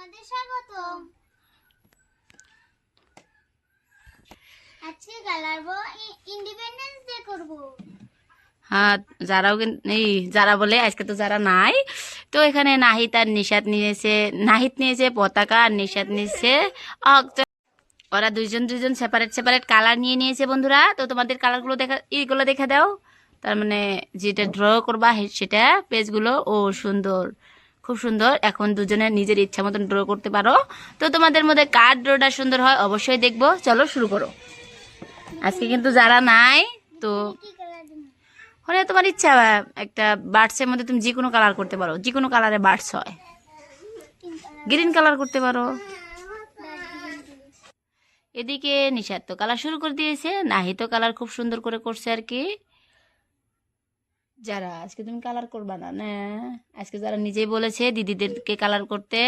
তোমাদের স্বাগতম। আজকে গালাবো ইন্ডিপেন্ডেন্স ডে করব। হ্যাঁ, যারাও এই যারা বলে আজকে তো যারা নাই, তো এখানে নাহিদ আর নিশাত নিয়েছে। নাহিদ নিয়েছে পতাকা আর নিশাত নিয়েছে ওরা দুইজন দুইজন সেপারেট সেপারেট কালার নিয়ে নিয়েছে বন্ধুরা। তো তোমাদের কালারগুলো এইগুলো দেখে দাও। তার মানে যেটা ড্র করবা সেটা পেজগুলো ও সুন্দর, খুব সুন্দর। এখন দুজনে নিজের ইচ্ছা মতন ড্র করতে পারো। তো তোমাদের মধ্যে কার ড্রটা সুন্দর হয় অবশ্যই দেখবো। চলো শুরু করো। আজকে কিন্তু যারা নাই, তো কি কালার দেব? মানে তোমার ইচ্ছা, একটা বার্ডসের মধ্যে তুমি যে কোনো কালার করতে পারো, যে কোনো কালারে বার্ডস হয়। Pink colour. গ্রিন কালার করতে পারো। Dark green. এদিকে নিশাত তো কালার শুরু করে দিয়েছে, নাহি তো কালার খুব সুন্দর করে করছে আর কি। যারা আজকে তুমি কালার করবা না না, আজকে যারা নিজেই বলেছে দিদিদেরকে কালার করতে,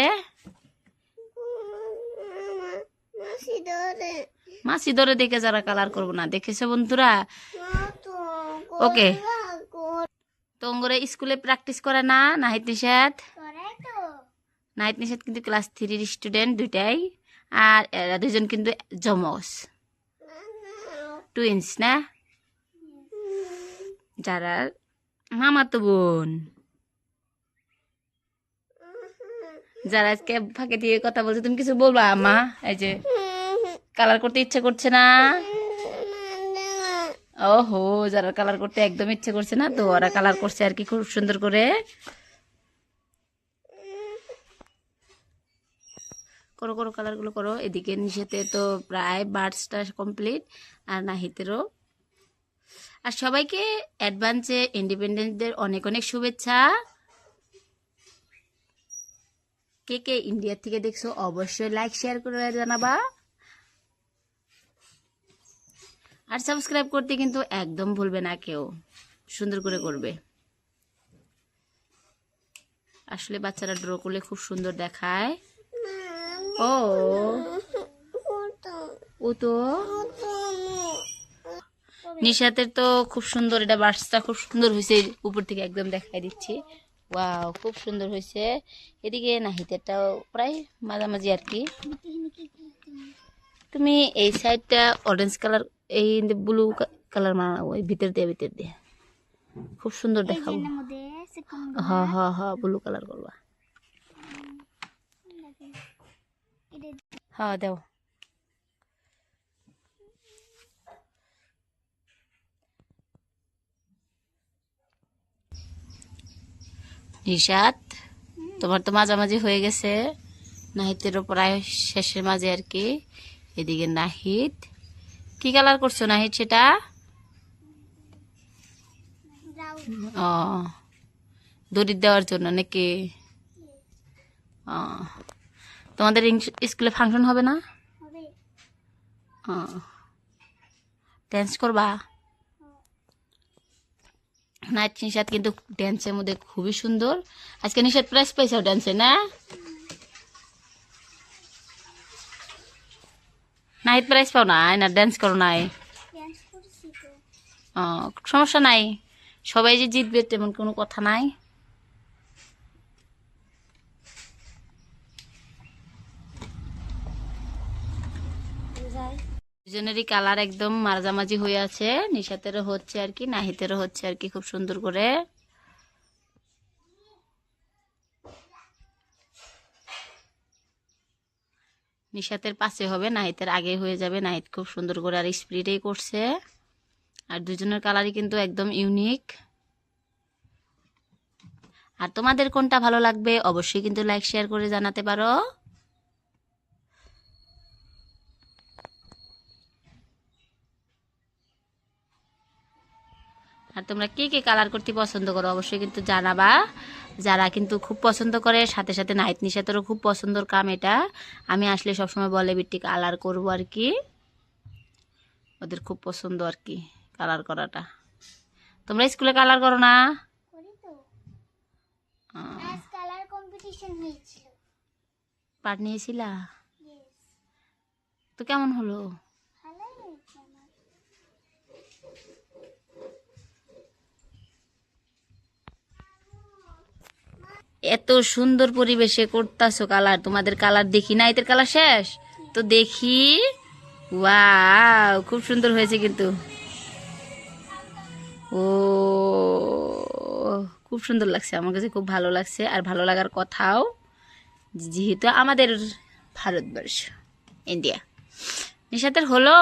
মাসি ধরে দেখে যারা কালার করবো না, দেখেছো বন্ধুরা? ওকে, তো করে স্কুলে প্র্যাকটিস করে না নাহিদ নিশাত? করে তো। নাহিদ নিশাত কিন্তু ক্লাস 3-র স্টুডেন্ট দুইটাই। আর এরা দুজন কিন্তু জমস টুইন্স না, যারা মামাতো বোন। যারা আজকে ফাঁকে দিয়ে কথা বলছে, তুমি কিছু বলবা আমা? এই যে কালার করতে ইচ্ছে করছে না। ওহো, যারা কালার করতে একদম ইচ্ছে করছে না, তো ওরা কালার করছে আর কি খুব সুন্দর করে। করো করো, কালারগুলো করো। এদিকে নিশেতে তো প্রায় বার্ডসটা কমপ্লিট, আর নাহিতেরও। আর সবাইকে অ্যাডভান্সে ইন্ডিপেন্ডেন্স ডের অনেক অনেক শুভেচ্ছা। কে কে ইন্ডিয়া থেকে দেখছো অবশ্যই লাইক শেয়ার করে জানাবা। আর সাবস্ক্রাইব করতে কিন্তু একদম ভুলবে না কেউ, সুন্দর করে করবে। আসলে বাচ্চারা ড্র করলে খুব সুন্দর দেখায়। ও ও তো নিশাতের তো খুব সুন্দর, এটা বার্সটা খুব সুন্দর হয়েছে, উপর থেকে একদম দেখাই দিচ্ছি। ওয়াও, খুব সুন্দর হয়েছে। এদিকে নাহিতেরটাও প্রায় মাঝামাঝি আর কি। তুমি এই সাইডটা অরেঞ্জ কালার, এই ব্লু কালার মানাবো, ওই ভিতর দিয়ে ভিতর দিয়ে খুব সুন্দর এই দেখাবো। জেনের মধ্যে সেকেন্ড হা হা হা, ব্লু কালার করবা। এটা হ্যাঁ দাও। নিশাত, তোমার তো মাঝামাঝি হয়ে গেছে, নাহিতেরও প্রায় শেষের মাঝে আর কি। এদিকে নাহিদ, কি কালার করছো নাহিদ সেটা? ব্রাউন। ও, দড়ি দেওয়ার জন্য নাকি? ও, তোমাদের স্কুলে ফাংশন হবে না? হবে। ও, ড্যান্স করবা? নাইট নিশাত কিন্তু ড্যান্সের মধ্যে খুবই সুন্দর। আজকে নিশাত প্রাইজ পাইছো ড্যান্সে না? নাইট প্রাইজ পাও নাই না, ড্যান্স করো নাই? ড্যান্স করছি তো। ও, সমস্যা নাই, সবাই যে জিতবে তেমন কোনো কথা নাই। যাই। দুজনেরই কালার একদম মাঝামাঝি হয়ে আছে, নিশাতেরও হচ্ছে আর কি, নাহিতেরও হচ্ছে আর কি, খুব সুন্দর করে। নিশাতের পাশে হবে, নাহিতের আগে হয়ে যাবে। নাহিত খুব সুন্দর করে আর স্প্রিডেই করছে। আর দুজনের কালারই কিন্তু একদম ইউনিক। আর তোমাদের কোনটা ভালো লাগবে অবশ্যই কিন্তু লাইক শেয়ার করে জানাতে পারো। আর তোমরা কে কে কালার করতে পছন্দ করো অবশ্যই কিন্তু জানাবা। যারা কিন্তু খুব পছন্দ করে, সাথে সাথে নাহিদ নিশাতেরও খুব পছন্দর কাম এটা। আমি আসলে সবসময় বলে বিট্টি কালার করবো আর কি, ওদের খুব পছন্দ আর কি কালার করাটা। তোমরা স্কুলে কালার করো না? করি তো। আজ কালার কম্পিটিশন হয়েছিল। পাট নিয়েছিলা? ইয়েস। তো কেমন হলো? ভালোই হয়েছে আমার। এত সুন্দর পরিবেশে করতাছো কালার, তোমাদের কালার দেখি না, এদের কালার শেষ তো দেখি। ওয়াও, খুব সুন্দর হয়েছে কিন্তু। ও খুব সুন্দর লাগছে, আমার কাছে খুব ভালো লাগছে। আর ভালো লাগার কথাও, যেহেতু আমাদের ভারতবর্ষ, ইন্ডিয়া। নিশাতের হলো,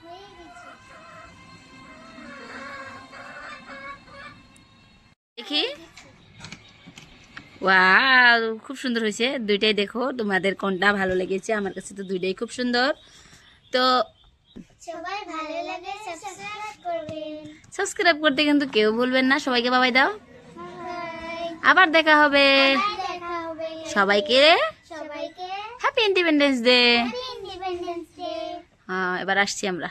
হয়ে গেছে। দেখি। ওয়াও, খুব সুন্দর হয়েছে দুইটাই। দেখো তোমাদের কোনটা ভালো লেগেছে, আমার কাছে তো দুইটাই খুব সুন্দর। তো সবাই ভালো লাগে সাবস্ক্রাইব করবেন। সাবস্ক্রাইব করতে কিন্তু কেউ ভুলবেন না। সবাইকে বাবাই দাও, বাই। আবার দেখা হবে। দেখা হবে। সবাইকে সবাইকে happy independence day. Happy independence day. এবার আসছি আমরা।